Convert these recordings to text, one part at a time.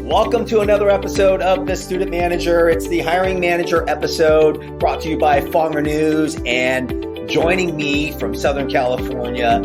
Welcome to another episode of The Student Manager. It's the Hiring Manager episode brought to you by Fonger News. And joining me from Southern California,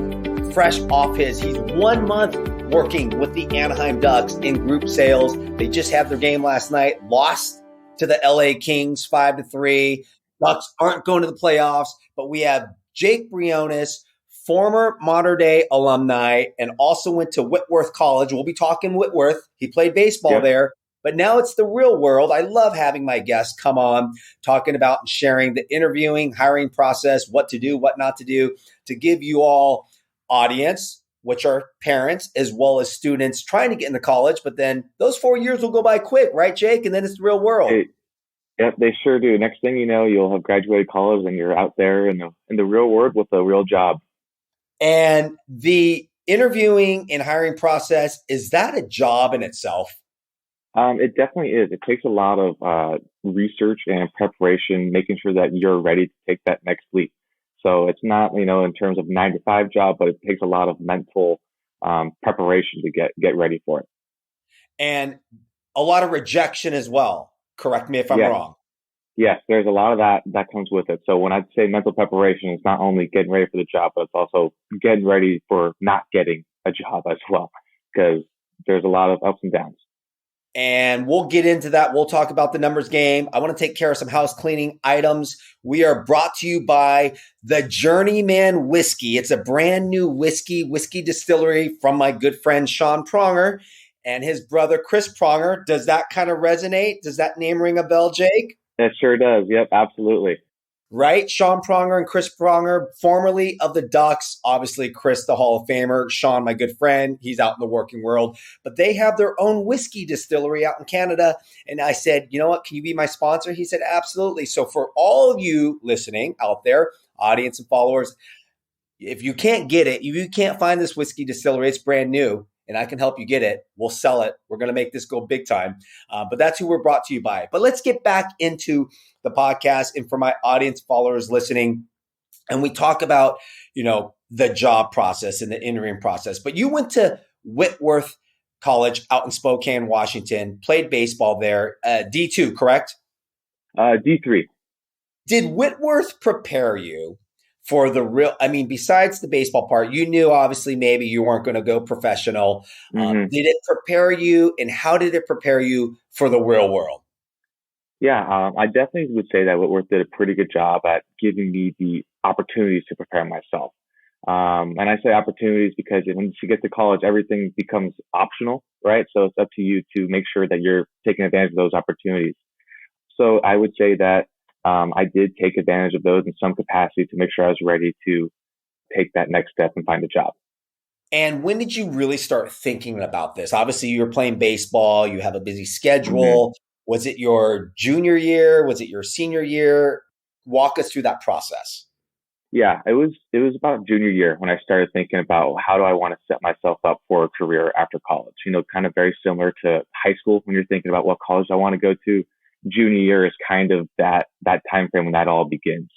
fresh off he's 1 month working with the Anaheim Ducks in group sales. They just had their game last night, lost to the LA Kings 5-3. Ducks aren't going to the playoffs, but we have Jake Briones, former Mater Dei alumni, and also went to Whitworth College. We'll be talking Whitworth. He played baseball there, but now it's the real world. I love having my guests come on, talking about and sharing the interviewing, hiring process, what to do, what not to do, to give you all audience, which are parents as well as students trying to get into college. But then those 4 years will go by quick, right, Jake? And then it's the real world. Yep, they sure do. Next thing you know, you'll have graduated college and you're out there in the real world with a real job. And the interviewing and hiring process, is that a job in itself? It definitely is. It takes a lot of research and preparation, making sure that you're ready to take that next leap. So it's not, in terms of 9-to-5 job, but it takes a lot of mental preparation to get ready for it. And a lot of rejection as well. Correct me if I'm wrong. Yes, there's a lot of that comes with it. So when I say mental preparation, it's not only getting ready for the job, but it's also getting ready for not getting a job as well, because there's a lot of ups and downs. And we'll get into that. We'll talk about the numbers game. I want to take care of some house cleaning items. We are brought to you by the Journeyman Whiskey. It's a brand new whiskey distillery from my good friend Sean Pronger and his brother Chris Pronger. Does that kind of resonate? Does that name ring a bell, Jake? It sure does. Yep, absolutely. Right? Sean Pronger and Chris Pronger, formerly of the Ducks. Obviously, Chris, the Hall of Famer. Sean, my good friend. He's out in the working world. But they have their own whiskey distillery out in Canada. And I said, you know what? Can you be my sponsor? He said, absolutely. So for all of you listening out there, audience and followers, if you can't get it, if you can't find this whiskey distillery, it's brand new, and I can help you get it. We'll sell it. We're going to make this go big time. But that's who we're brought to you by. But let's get back into the podcast. And for my audience followers listening, and we talk about, the job process and the interviewing process. But you went to Whitworth College out in Spokane, Washington, played baseball there, D2, correct? D3. Did Whitworth prepare you for the real, besides the baseball part, you knew obviously maybe you weren't going to go professional. Did it prepare you, and how did it prepare you for the real world? Yeah, I definitely would say that Whitworth did a pretty good job at giving me the opportunities to prepare myself. And I say opportunities because once you get to college, everything becomes optional, right? So it's up to you to make sure that you're taking advantage of those opportunities. So I would say that I did take advantage of those in some capacity to make sure I was ready to take that next step and find a job. And when did you really start thinking about this? Obviously, you were playing baseball. You have a busy schedule. Was it your junior year? Was it your senior year? Walk us through that process. Yeah, it was about junior year when I started thinking about how do I want to set myself up for a career after college. Kind of very similar to high school when you're thinking about what college I want to go to. Junior year is kind of that time frame when that all begins.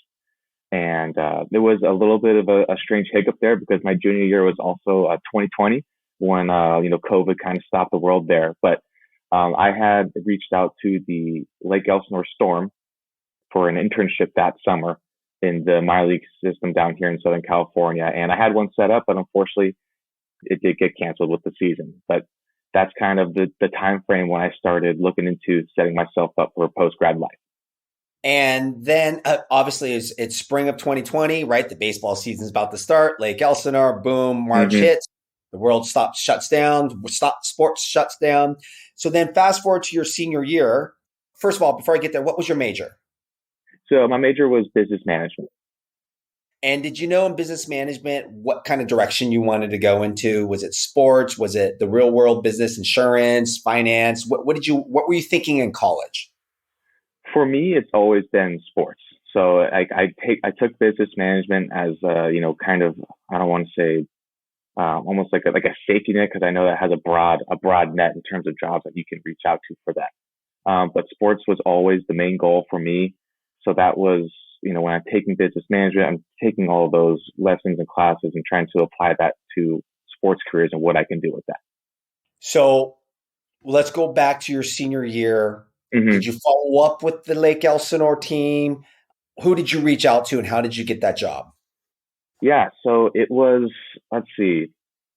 And there was a little bit of a strange hiccup there because my junior year was also 2020 when COVID kind of stopped the world there. But I had reached out to the Lake Elsinore Storm for an internship that summer in the minor league system down here in Southern California, and I had one set up, but unfortunately, it did get canceled with the season. But that's kind of the time frame when I started looking into setting myself up for post-grad life. And then obviously it's spring of 2020, right? The baseball season's about to start. Lake Elsinore, boom, March hits. The world shuts down. Sports shuts down. So then fast forward to your senior year. First of all, before I get there, what was your major? So my major was business management. And did you know in business management what kind of direction you wanted to go into? Was it sports? Was it the real world business, insurance, finance? What were you thinking in college? For me, it's always been sports. So I took business management as kind of, I don't want to say almost like a safety net, because I know that has a broad net in terms of jobs that you can reach out to for that. But sports was always the main goal for me. So that was, when I'm taking business management, I'm taking all of those lessons and classes and trying to apply that to sports careers and what I can do with that. So Let's go back to your senior year. Did Hmm. you follow up with the Lake Elsinore team? Who did you reach out to and how did you get that job? Yeah, so it was, let's see.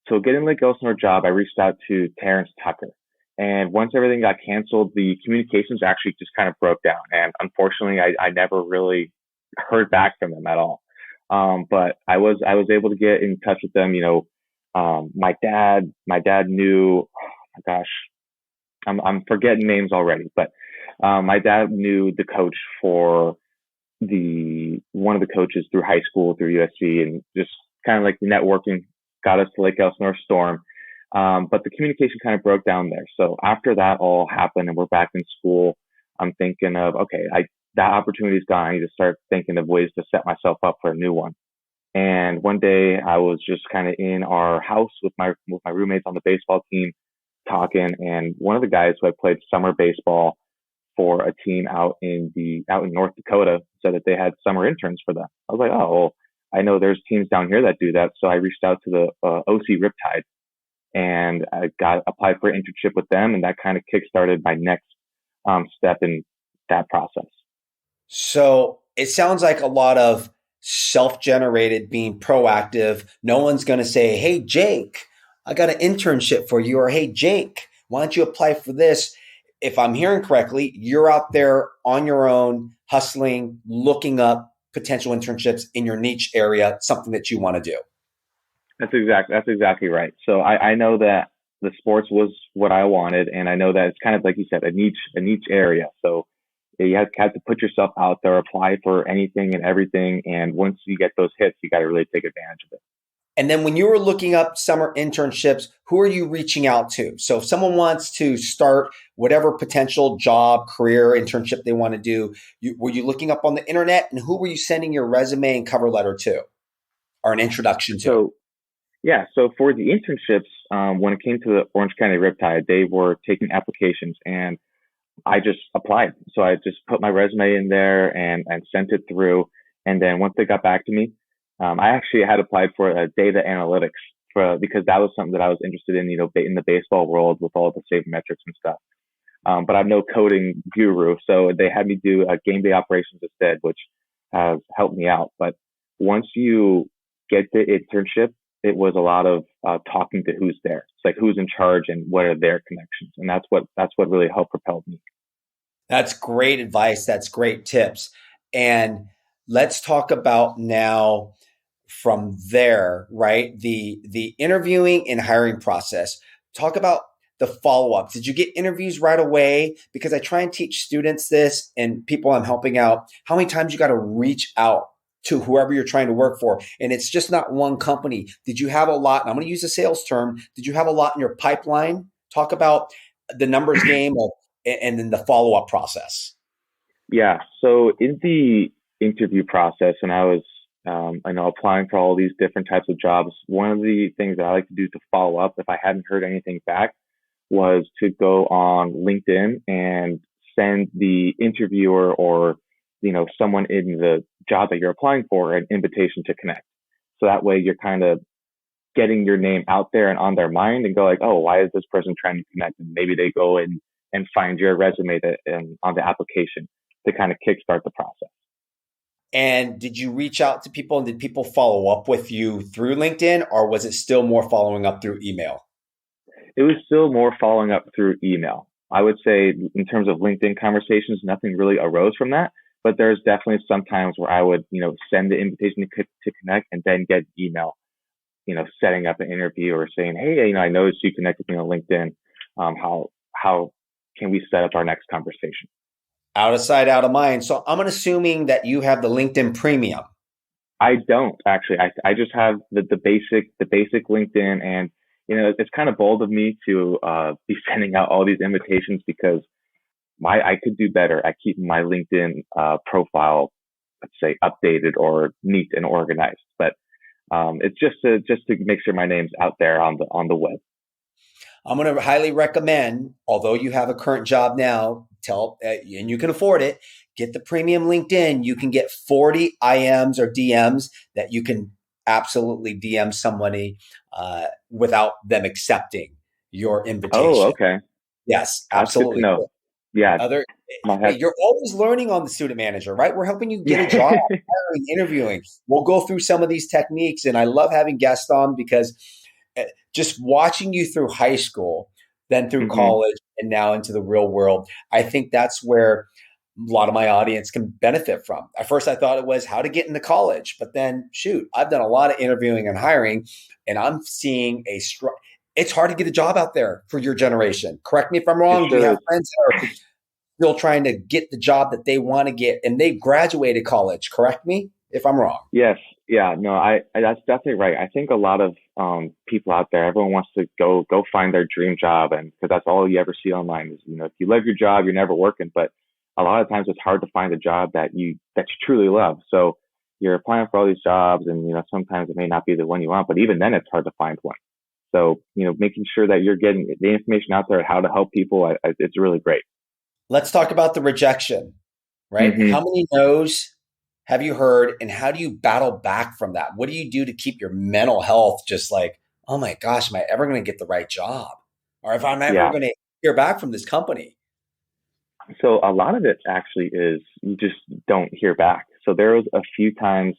So getting Lake Elsinore job, I reached out to Terrence Tucker. And once everything got canceled, the communications actually just kind of broke down. And unfortunately, I never really heard back from them at all. But I was able to get in touch with them. My dad knew, oh my gosh, I'm forgetting names already, but my dad knew the coach for the one of the coaches through high school through USC, and just kind of like the networking got us to Lake Elsinore Storm. But the communication kind of broke down there. So after that all happened and we're back in school, I'm thinking of, okay, that opportunity's gone. I need to start thinking of ways to set myself up for a new one. And one day I was just kind of in our house with my roommates on the baseball team talking, and one of the guys who I played summer baseball for a team out in North Dakota said that they had summer interns for them. I was like, oh, well, I know there's teams down here that do that. So I reached out to the OC Riptide, and I got applied for an internship with them, and that kind of kickstarted my next step in that process. So it sounds like a lot of self-generated, being proactive. No one's going to say, "Hey, Jake, I got an internship for you," or "Hey, Jake, why don't you apply for this?" If I'm hearing correctly, you're out there on your own, hustling, looking up potential internships in your niche area, something that you want to do. That's exactly right. So I know that the sports was what I wanted, and I know that it's kind of like you said, a niche area. So you have to put yourself out there, apply for anything and everything, and once you get those hits, you got to really take advantage of it. And then when you were looking up summer internships, who are you reaching out to? So if someone wants to start whatever potential job, career, internship they want to do, were you looking up on the internet and who were you sending your resume and cover letter to or an introduction to? So yeah, so for the internships, when it came to the Orange County Riptide, they were taking applications, and I just applied. So I just put my resume in there and sent it through. And then once they got back to me, I actually had applied for data analytics because that was something that I was interested in, in the baseball world with all the sabermetrics and stuff. But I'm no coding guru, so they had me do game day operations instead, which has helped me out. But once you get the internship, it was a lot of talking to who's there. It's like who's in charge and what are their connections, and that's what really helped propel me. That's great advice. That's great tips. And let's talk about now from there, right? The interviewing and hiring process. Talk about the follow-up. Did you get interviews right away? Because I try and teach students this and people I'm helping out, how many times you got to reach out to whoever you're trying to work for. And it's just not one company. Did you have a lot? And I'm going to use a sales term. Did you have a lot in your pipeline? Talk about the numbers game of, and then the follow-up process. Yeah. So in the interview process, and I know, applying for all these different types of jobs, one of the things that I like to do to follow up if I hadn't heard anything back was to go on LinkedIn and send the interviewer or, someone in the job that you're applying for an invitation to connect. So that way you're kind of getting your name out there and on their mind and go like, oh, why is this person trying to connect? And maybe they go and find your resume on the application to kind of kickstart the process. And did you reach out to people and did people follow up with you through LinkedIn or was it still more following up through email? It was still more following up through email. I would say in terms of LinkedIn conversations, nothing really arose from that. But there's definitely some times where I would, send the invitation to connect and then get email, setting up an interview or saying, hey, I noticed you connected with me on LinkedIn. How can we set up our next conversation? Out of sight, out of mind. So I'm assuming that you have the LinkedIn premium. I don't actually. I just have the basic LinkedIn, and it's kind of bold of me to be sending out all these invitations because I could do better at keeping my LinkedIn profile, let's say, updated or neat and organized. But it's just to make sure my name's out there on the web. I'm going to highly recommend, although you have a current job now, and you can afford it, get the premium LinkedIn. You can get 40 IMs or DMs that you can absolutely DM somebody without them accepting your Oh, invitation. okay. Yes, That's good to absolutely. know. Yeah, Other, my hey, head. you're always learning on the student manager, right? We're helping you get a job, Yeah. hiring, interviewing. We'll go through some of these techniques, and I love having guests on because just watching you through high school, then through hmm college, and now into the real world, I think that's where a lot of my audience can benefit from. At first, I thought it was how to get into college, but then shoot, I've done a lot of interviewing and hiring, and I'm seeing it's hard to get a job out there for your generation. Correct me if I'm It wrong. Do you sure have is. friends that are still trying to get the job that they want to get and they graduated college? Correct me if I'm wrong. Yes. Yeah. No, that's definitely right. I think a lot of people out there, everyone wants to go find their dream job, and because that's all you ever see online is, if you love your job, you're never working. But a lot of times it's hard to find a job that you truly love. So you're applying for all these jobs, and sometimes it may not be the one you want, but even then it's hard to find one. So making sure that you're getting the information out there how to help people, it's really great. Let's talk about the rejection, right? How hmm many no's have you heard and how do you battle back from that? What do you do to keep your mental health just like, oh my gosh, am I ever going to get the right job? Or if I'm ever Yeah. going to hear back from this company? So a lot of it actually is you just don't hear back. So there was a few times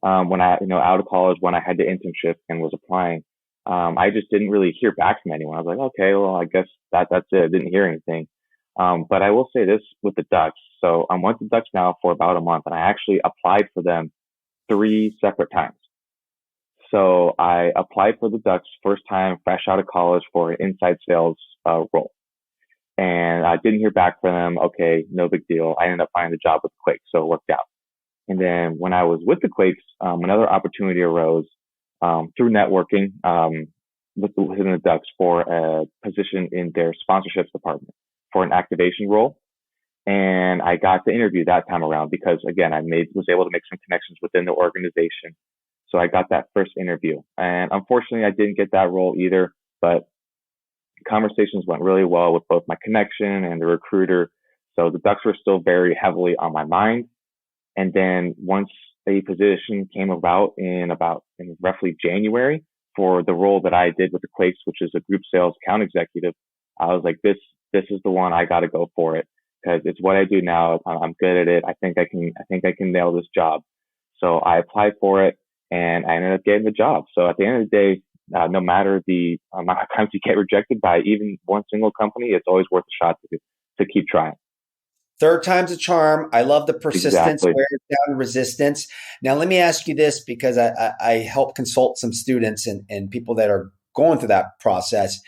when out of college when I had the internship and was applying, I just didn't really hear back from anyone. I was like, okay, well, I guess that's it. I didn't hear anything. But I will say this with the Ducks. So I'm with the Ducks now for about a month, and I actually applied for them three separate times. So I applied for the Ducks first time, fresh out of college, for an inside sales role, and I didn't hear back from them. Okay, no big deal. I ended up finding the job with the Quakes, so it worked out. And then when I was with the Quakes, another opportunity arose through networking within the Ducks for a position in their sponsorships department for an activation role. And I got the interview that time around because again, was able to make some connections within the organization. So I got that first interview, and unfortunately, I didn't get that role either. But conversations went really well with both my connection and the recruiter. So the Ducks were still very heavily on my mind. And then once a position came in roughly January for the role that I did with the Quakes, which is a group sales account executive, I was like, this is the one. I got to go for it because it's what I do now. I'm good at it. I think I can nail this job. So I applied for it and I ended up getting the job. So at the end of the day, no matter the amount of times you get rejected by even one single company, it's always worth a shot to keep trying. Third time's a charm. I love the persistence, Exactly. wears down resistance. Now, let me ask you this because I help consult some students and people that are going through that process.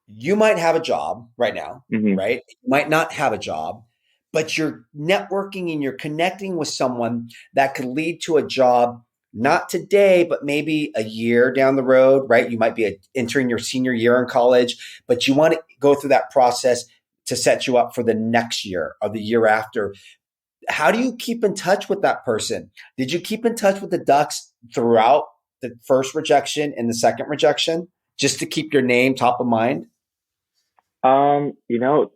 You might have a job right now, hmm right? You might not have a job, but you're networking and you're connecting with someone that could lead to a job, not today, but maybe a year down the road, right? You might be entering your senior year in college, but you want to go through that process to set you up for the next year or the year after. How do you keep in touch with that person? Did you keep in touch with the Ducks throughout the first rejection and the second rejection just to keep your name top of mind?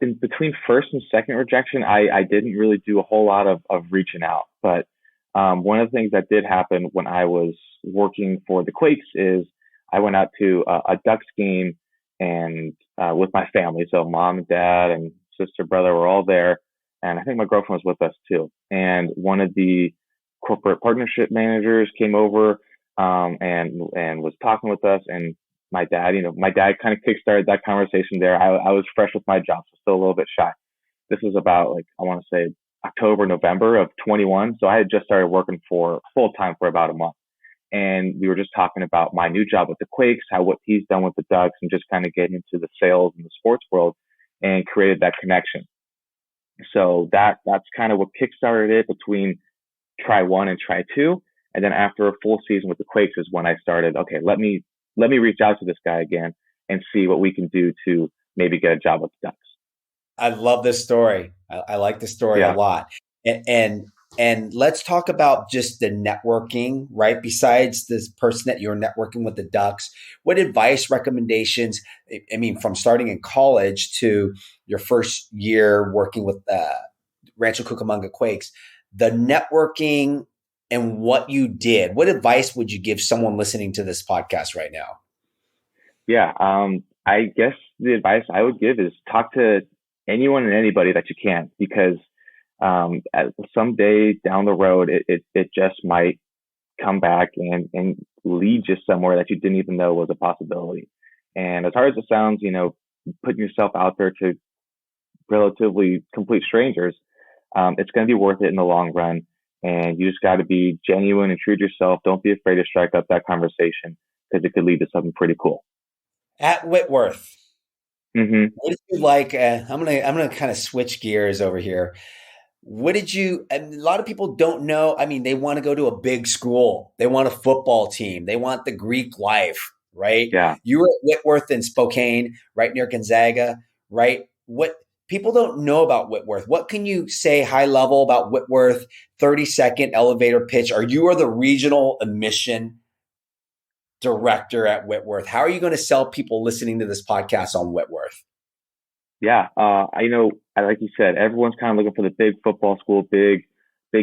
In between first and second rejection, I didn't really do a whole lot of reaching out. But one of the things that did happen when I was working for the Quakes is I went out to a Ducks game and with my family. So mom and dad and sister, brother were all there. And I think my girlfriend was with us too. And one of the corporate partnership managers came over and was talking with us. And my dad kind of kickstarted that conversation there. I was fresh with my job, so still a little bit shy. This was about like, I want to say October, November of 21. So I had just started working for full time for about a month. And we were just talking about my new job with the Quakes, what he's done with the Ducks, and just kind of getting into the sales and the sports world and created that connection. So that's kind of what kickstarted it between try one and try two. And then after a full season with the Quakes is when I started, okay, let me reach out to this guy again and see what we can do to maybe get a job with the Ducks. I love this story. I like the story a Yeah. lot. And let's talk about just the networking, right? Besides this person that you're networking with the Ducks, what advice, recommendations? I mean, from starting in college to your first year working with Rancho Cucamonga Quakes, the networking and what you did. What advice would you give someone listening to this podcast right now? Yeah. I guess the advice I would give is talk to anyone and anybody that you can, because someday down the road, it just might come back and lead you somewhere that you didn't even know was a possibility. And as hard as it sounds, putting yourself out there to relatively complete strangers, it's going to be worth it in the long run. And you just got to be genuine and true to yourself. Don't be afraid to strike up that conversation, because it could lead to something pretty cool. At Whitworth, Mm-hmm. what did you like? I'm gonna kind of switch gears over here. What did you? And a lot of people don't know. I mean, they want to go to a big school. They want a football team. They want the Greek life, right? Yeah. You were at Whitworth in Spokane, right near Gonzaga, right? What people don't know about Whitworth? What can you say high level about Whitworth? 30-second elevator pitch. You are the regional admission director at Whitworth. How are you going to sell people listening to this podcast on Whitworth? Yeah. Like you said, everyone's kind of looking for the big football school, big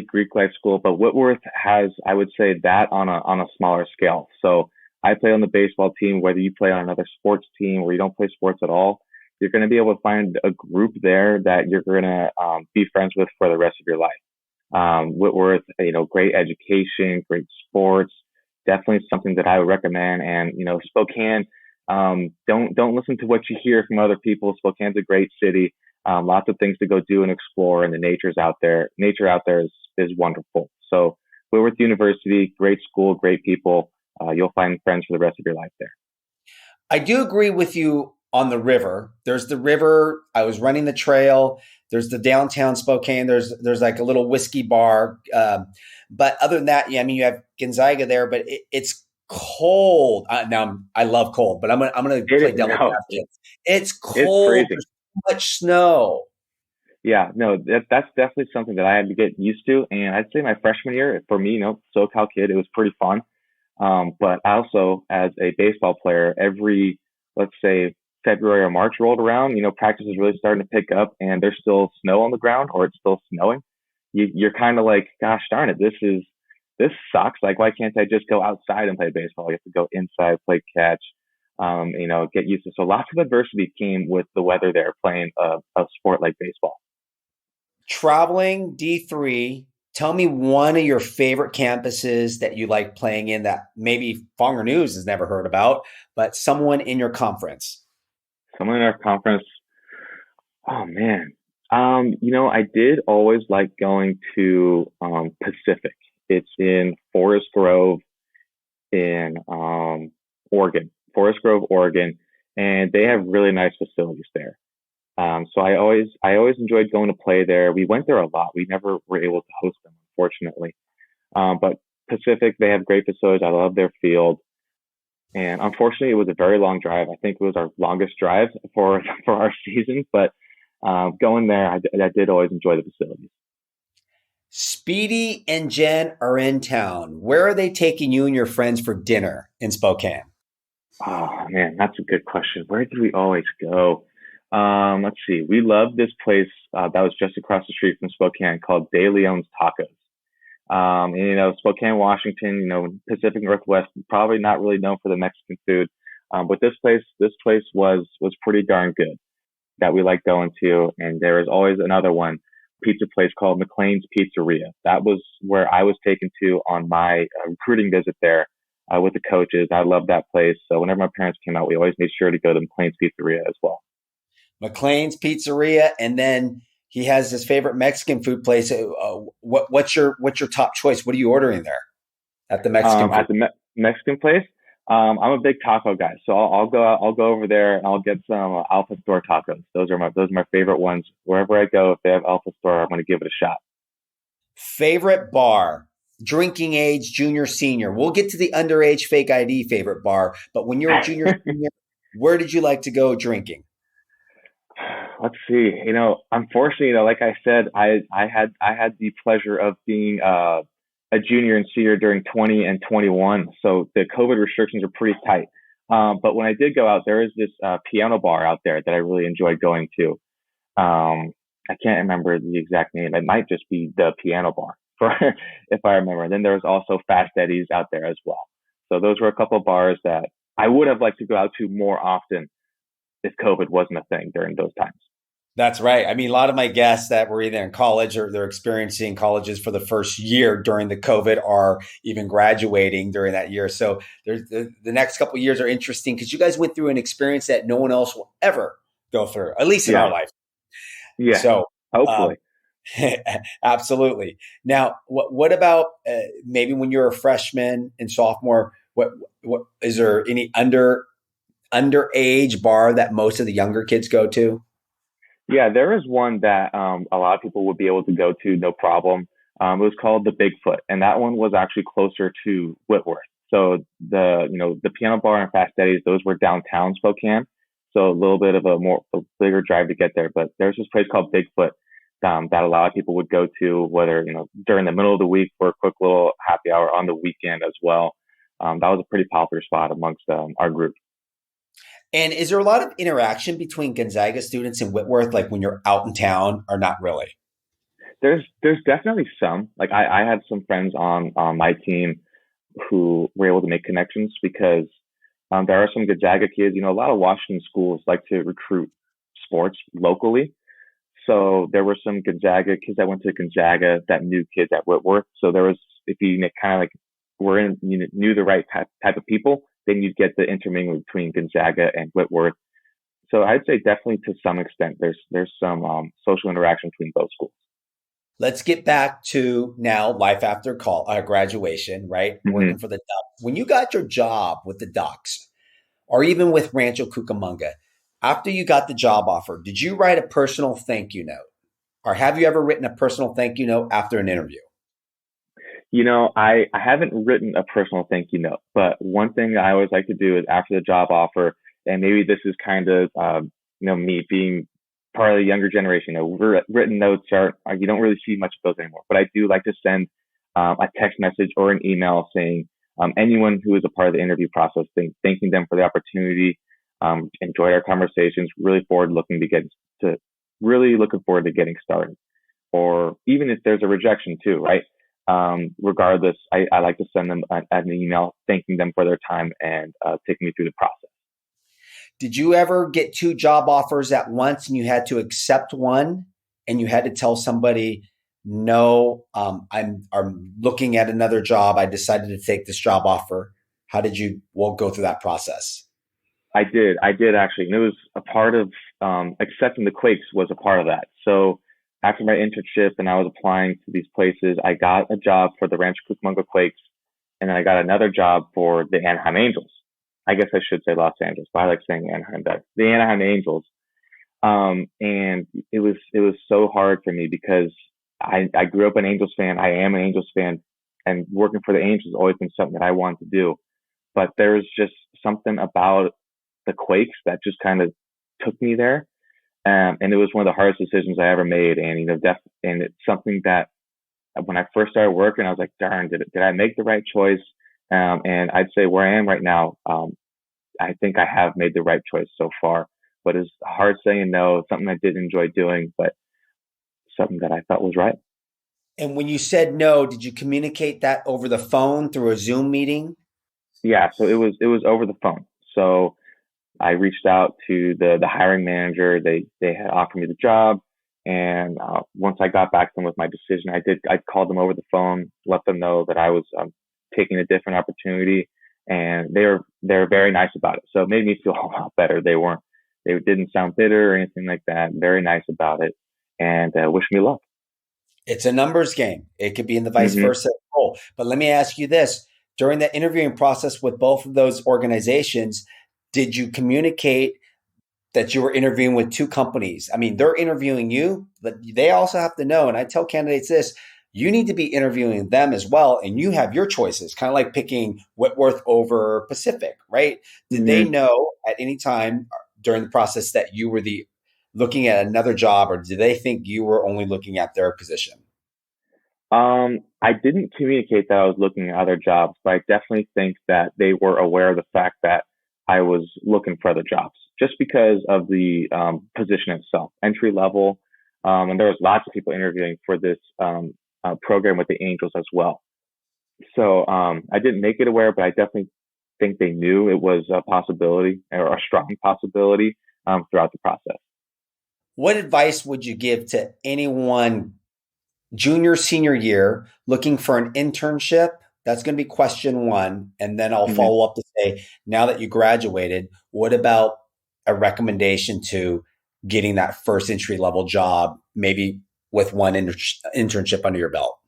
Greek life school, but Whitworth has, I would say, that on a smaller scale. So I play on the baseball team. Whether you play on another sports team or you don't play sports at all, you're going to be able to find a group there that you're going to be friends with for the rest of your life. Whitworth, great education, great sports, definitely something that I would recommend. And, Spokane, don't listen to what you hear from other people. Spokane's a great city. Lots of things to go do and explore, and the nature out there is wonderful. So Whitworth University, great school, great people. You'll find friends for the rest of your life there. I do agree with you on the river. There's the river. I was running the trail. There's the downtown Spokane. There's like a little whiskey bar. But other than that, yeah, I mean, you have Gonzaga there, but it's cold. Now I love cold, but I'm gonna play devil's advocate. It's cold. It's crazy. There's so much snow. Yeah, no, that's definitely something that I had to get used to. And I'd say my freshman year, for me, SoCal kid, it was pretty fun. But also as a baseball player, every, let's say, February or March rolled around, practice is really starting to pick up and there's still snow on the ground or it's still snowing. You're kind of like, gosh darn it, this sucks. Like, why can't I just go outside and play baseball? You have to go inside, play catch, get used to. So lots of adversity came with the weather there playing a sport like baseball. Traveling D3, tell me one of your favorite campuses that you like playing in that maybe Fonger News has never heard about, but someone in your conference. Someone in our conference. Oh man. I did always like going to Pacific. It's in Forest Grove in Oregon, and they have really nice facilities there. So I always enjoyed going to play there. We went there a lot. We never were able to host them, unfortunately. But Pacific, they have great facilities. I love their field. And unfortunately, it was a very long drive. I think it was our longest drive for our season. But going there, I did always enjoy the facilities. Speedy and Jen are in town. Where are they taking you and your friends for dinner in Spokane? Oh man, that's a good question. Where do we always go? Let's see. We love this place that was just across the street from Spokane called De Leon's Tacos. Spokane, Washington, Pacific Northwest, probably not really known for the Mexican food. But this place was pretty darn good that we like going to. And there is always another one, pizza place called McLean's Pizzeria. That was where I was taken to on my recruiting visit there with the coaches. I love that place. So whenever my parents came out, we always made sure to go to McLean's Pizzeria as well. McLean's Pizzeria, and then he has his favorite Mexican food place. What's your top choice? What are you ordering there at the Mexican? At the Mexican place, I'm a big taco guy, so I'll go over there and I'll get some Al Pastor tacos. Those are my favorite ones. Wherever I go, if they have Al Pastor, I'm going to give it a shot. Favorite bar, drinking age, junior, senior. We'll get to the underage fake ID favorite bar, but when you're a junior, senior, where did you like to go drinking? Let's see. Unfortunately, like I said, I had the pleasure of being a junior and senior during 20 and 21, so the COVID restrictions are pretty tight. But when I did go out, there is this piano bar out there that I really enjoyed going to. I can't remember the exact name. It might just be the piano bar, if I remember. And then there was also Fast Eddie's out there as well. So those were a couple of bars that I would have liked to go out to more often. if COVID wasn't a thing during those times. That's right. I mean, a lot of my guests that were either in college or they're experiencing colleges for the first year during the COVID are even graduating during that year. So there's the next couple of years are interesting because you guys went through an experience that no one else will ever go through, at least in our Yeah. life. Yeah. So, um, Hopefully. absolutely. Now, what about maybe when you're a freshman and sophomore? What is there any underage bar that most of the younger kids go to? Yeah, there is one that a lot of people would be able to go to, no problem. It was called the Bigfoot, and that one was actually closer to Whitworth. So the piano bar and Fast Eddie's, those were downtown Spokane. So a little bit of a bigger drive to get there. But there's this place called Bigfoot that a lot of people would go to, whether during the middle of the week for a quick little happy hour on the weekend as well. That was a pretty popular spot amongst our group. And is there a lot of interaction between Gonzaga students and Whitworth, like when you're out in town, or not really? There's definitely some. Like I had some friends on my team who were able to make connections because there are some Gonzaga kids. A lot of Washington schools like to recruit sports locally. So there were some Gonzaga kids that went to Gonzaga that knew kids at Whitworth. So there was, if you kind of like knew the right type of people, then you'd get the intermingling between Gonzaga and Whitworth. So I'd say definitely to some extent there's some social interaction between both schools. Let's get back to now life after graduation, right? Mm-hmm. Working for the Ducks. When you got your job with the Ducks, or even with Rancho Cucamonga, after you got the job offer, did you write a personal thank you note? Or have you ever written a personal thank you note after an interview? I haven't written a personal thank you note, but one thing I always like to do is after the job offer, and maybe this is kind of, me being part of the younger generation, written notes you don't really see much of those anymore, but I do like to send a text message or an email saying, anyone who is a part of the interview process, thanking them for the opportunity, enjoyed our conversations, really looking forward to getting started. Or even if there's a rejection too, right? Regardless, I like to send them an email thanking them for their time and taking me through the process. Did you ever get two job offers at once and you had to accept one and you had to tell somebody, no, I'm looking at another job. I decided to take this job offer. How did you go through that process? I did actually. And it was a part of accepting the Quakes was a part of that. So after my internship and I was applying to these places, I got a job for the Rancho Cucamonga Quakes, and then I got another job for the Anaheim Angels. I guess I should say Los Angeles, but I like saying Anaheim Ducks. The Anaheim Angels. And it was so hard for me because I grew up an Angels fan. I am an Angels fan, and working for the Angels has always been something that I wanted to do. But there was just something about the Quakes that just kind of took me there. And it was one of the hardest decisions I ever made. And, and it's something that when I first started working, I was like, darn, did I make the right choice? And I'd say where I am right now, I think I have made the right choice so far, but it's hard saying no. It's something I did enjoy doing, but something that I thought was right. And when you said no, did you communicate that over the phone through a Zoom meeting? Yeah. So it was over the phone. So I reached out to the hiring manager. They had offered me the job. And once I got back to them with my decision, I called them over the phone, let them know that I was taking a different opportunity, and they're very nice about it. So it made me feel a lot better. They didn't sound bitter or anything like that. Very nice about it, and wish me luck. It's a numbers game. It could be in the vice versa role. But let me ask you this: during the interviewing process with both of those organizations, did you communicate that you were interviewing with two companies? I mean, they're interviewing you, but they also have to know, and I tell candidates this, you need to be interviewing them as well, and you have your choices, kind of like picking Whitworth over Pacific, right? Did they know at any time during the process that you were looking at another job, or did they think you were only looking at their position? I didn't communicate that I was looking at other jobs, but I definitely think that they were aware of the fact that I was looking for other jobs just because of the position itself, entry level. And there was lots of people interviewing for this program with the Angels as well. So I didn't make it aware, but I definitely think they knew it was a possibility or a strong possibility. throughout the process. What advice would you give to anyone junior, senior year looking for an internship? That's going to be question one. And then I'll Mhm. follow up to say, now that you graduated, what about a recommendation to getting that first entry level job, maybe with one internship under your belt?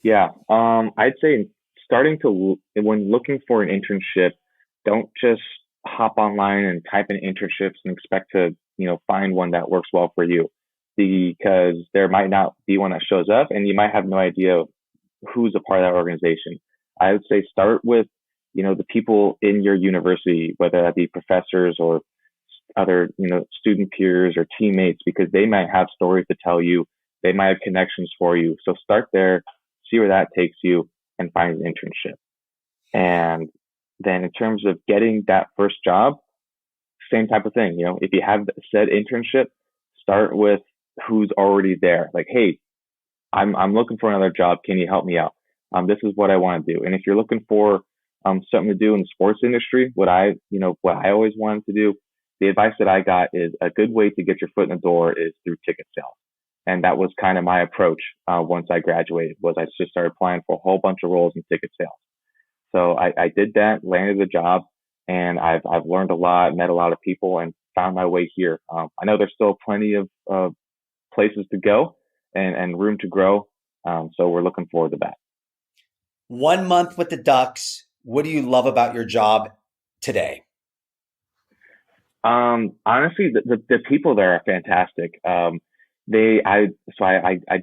Yeah, I'd say when looking for an internship, don't just hop online and type in internships and expect to, find one that works well for you, because there might not be one that shows up, and you might have no idea who's a part of that organization. I would say start with, the people in your university, whether that be professors or other, student peers or teammates, because they might have stories to tell you. They might have connections for you. So start there, see where that takes you, and find an internship. And then in terms of getting that first job, same type of thing. If you have said internship, start with who's already there. Like, hey, I'm looking for another job. Can you help me out? This is what I want to do. And if you're looking for something to do in the sports industry, what I always wanted to do, the advice that I got is a good way to get your foot in the door is through ticket sales. And that was kind of my approach once I graduated, was I just started applying for a whole bunch of roles in ticket sales. So I did that, landed the job, and I've learned a lot, met a lot of people, and found my way here. I know there's still plenty of places to go and room to grow. So we're looking forward to that. 1 month with the Ducks. What do you love about your job today? Honestly, the people there are fantastic. I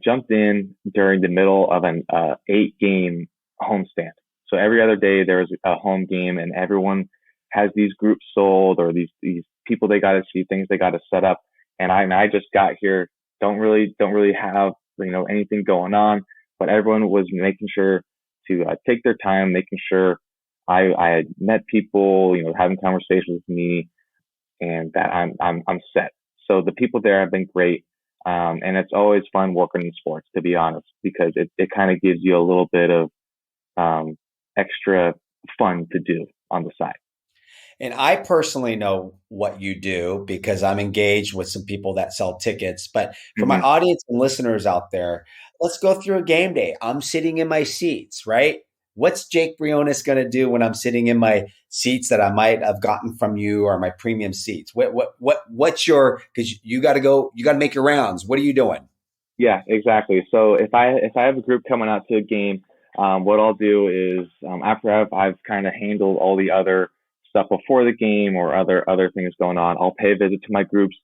jumped in during the middle of an 8-game homestand. So every other day there was a home game, and everyone has these groups sold, or these people they got to see, things they got to set up. And I just got here, don't really have anything going on, but everyone was making sure to take their time, making sure I had met people, having conversations with me, and that I'm set. So the people there have been great. And it's always fun working in sports, to be honest, because it kind of gives you a little bit of extra fun to do on the side. And I personally know what you do because I'm engaged with some people that sell tickets. But for my Mm-hmm. audience and listeners out there, let's go through a game day. I'm sitting in my seats, right? What's Jake Briones going to do when I'm sitting in my seats that I might have gotten from you, or my premium seats? What's your, because you got to make your rounds. What are you doing? Yeah, exactly. So if I have a group coming out to a game, what I'll do is after I've kind of handled all the other stuff before the game or other things going on, I'll pay a visit to my groups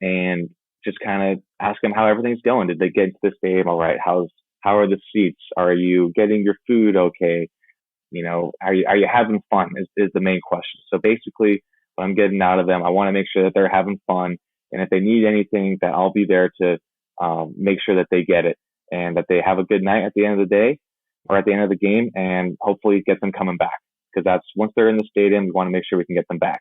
and just kind of ask them how everything's going. Did they get into the stadium all right? How are the seats? Are you getting your food okay? Are you having fun is the main question. So basically, what I'm getting out of them, I want to make sure that they're having fun, and if they need anything, that I'll be there to make sure that they get it, and that they have a good night at the end of the day or at the end of the game, and hopefully get them coming back, because that's, once they're in the stadium, we want to make sure we can get them back.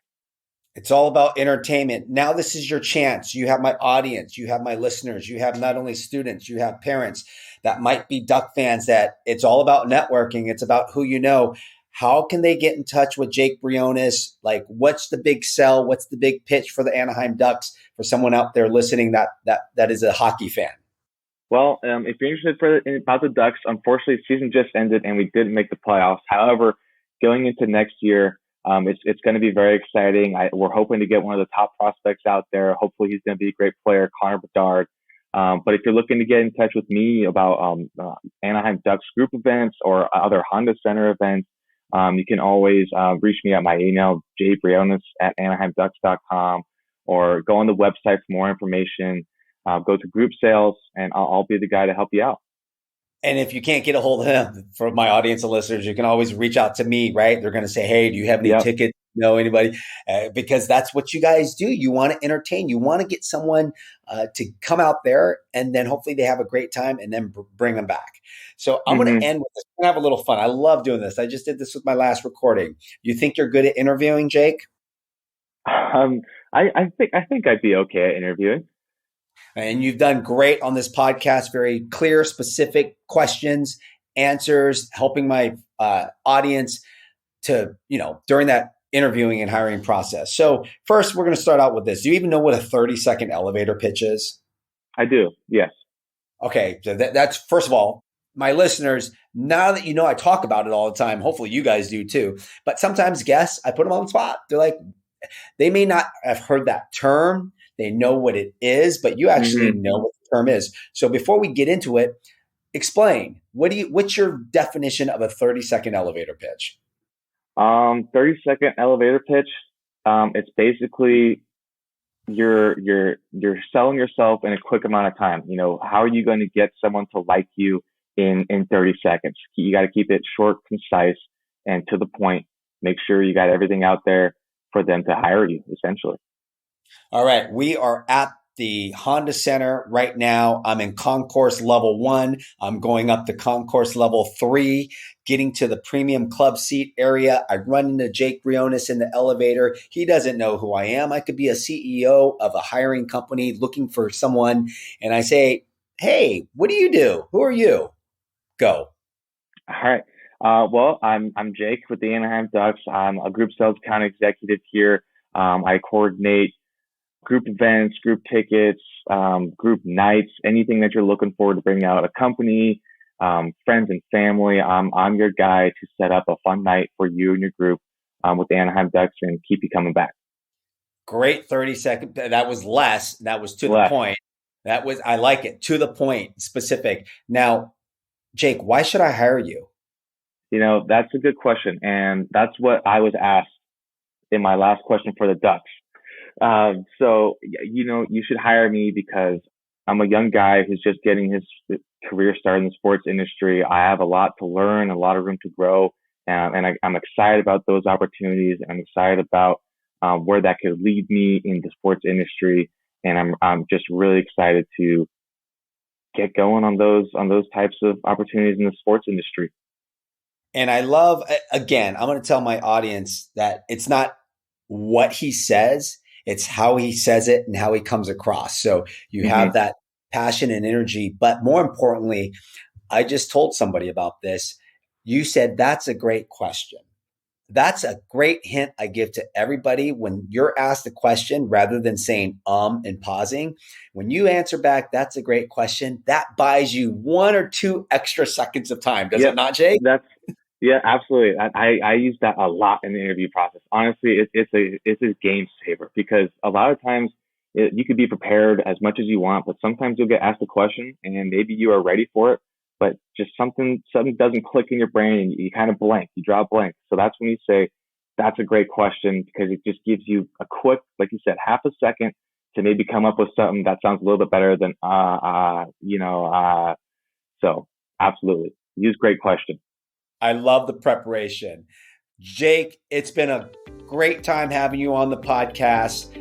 It's all about entertainment. Now, this is your chance. You have my audience, you have my listeners, you have not only students, you have parents that might be Duck fans, that it's all about networking. It's about who you know. How can they get in touch with Jake Briones? Like, what's the big sell? What's the big pitch for the Anaheim Ducks for someone out there listening that is a hockey fan? Well, if you're interested about the Ducks, unfortunately, the season just ended and we didn't make the playoffs. However, going into next year, it's going to be very exciting. We're hoping to get one of the top prospects out there. Hopefully, he's going to be a great player, Connor Bedard. But if you're looking to get in touch with me about Anaheim Ducks group events or other Honda Center events, you can always reach me at my email, jbriones@anaheimducks.com, or go on the website for more information. Go to group sales, and I'll be the guy to help you out. And if you can't get a hold of him, for my audience and listeners, you can always reach out to me, right? They're going to say, hey, do you have any tickets? Know anybody? Because that's what you guys do. You want to entertain. You want to get someone to come out there, and then hopefully they have a great time, and then bring them back. So I'm going to end with this. We're going to have a little fun. I love doing this. I just did this with my last recording. You think you're good at interviewing, Jake? I think I'd be okay at interviewing. And you've done great on this podcast. Very clear, specific questions, answers, helping my audience to, during that interviewing and hiring process. So first, we're going to start out with this. Do you even know what a 30-second elevator pitch is? I do. Yes. Okay. So that's, first of all, my listeners, now that you know I talk about it all the time, hopefully you guys do too. But sometimes guests, I put them on the spot. They're like, they may not have heard that term. They know what it is, but you actually know what the term is. So before we get into it, explain, what's your definition of a 30-second elevator pitch? 30-second elevator pitch. It's basically you're selling yourself in a quick amount of time. How are you going to get someone to like you in 30 seconds? You got to keep it short, concise, and to the point. Make sure you got everything out there for them to hire you, essentially. All right. We are at the Honda Center right now. I'm in concourse level 1. I'm going up to concourse level 3, getting to the premium club seat area. I run into Jake Briones in the elevator. He doesn't know who I am. I could be a CEO of a hiring company looking for someone. And I say, hey, what do you do? Who are you? Go. All right. Well, I'm Jake with the Anaheim Ducks. I'm a group sales account executive here. I coordinate group events, group tickets, group nights, anything that you're looking for to bring out a company, friends and family. I'm your guy to set up a fun night for you and your group with the Anaheim Ducks and keep you coming back. Great 30-second. That was less. That was to the point. I like it. To the point, specific. Now, Jake, why should I hire you? That's a good question. And that's what I was asked in my last question for the Ducks. So, you should hire me because I'm a young guy who's just getting his career started in the sports industry. I have a lot to learn, a lot of room to grow. And I'm excited about those opportunities. I'm excited about where that could lead me in the sports industry. And I'm just really excited to get going on those types of opportunities in the sports industry. And I love, again, I'm going to tell my audience that it's not what he says, it's how he says it and how he comes across. So you have that passion and energy. But more importantly, I just told somebody about this. You said, that's a great question. That's a great hint I give to everybody when you're asked a question rather than saying and pausing. When you answer back, that's a great question. That buys you 1 or 2 extra seconds of time. Does it not, Jake? Yeah, absolutely. I use that a lot in the interview process. Honestly, it's a game saver because a lot of times you could be prepared as much as you want, but sometimes you'll get asked a question and maybe you are ready for it, but just something doesn't click in your brain and you kind of blank, you draw a blank. So that's when you say, that's a great question because it just gives you a quick, like you said, half a second to maybe come up with something that sounds a little bit better than, so absolutely use great question. I love the preparation. Jake, it's been a great time having you on the podcast,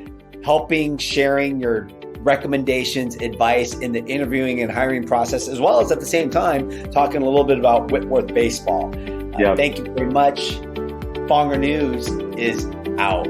sharing your recommendations, advice in the interviewing and hiring process, as well as at the same time, talking a little bit about Whitworth baseball. Thank you very much. Fonger News is out.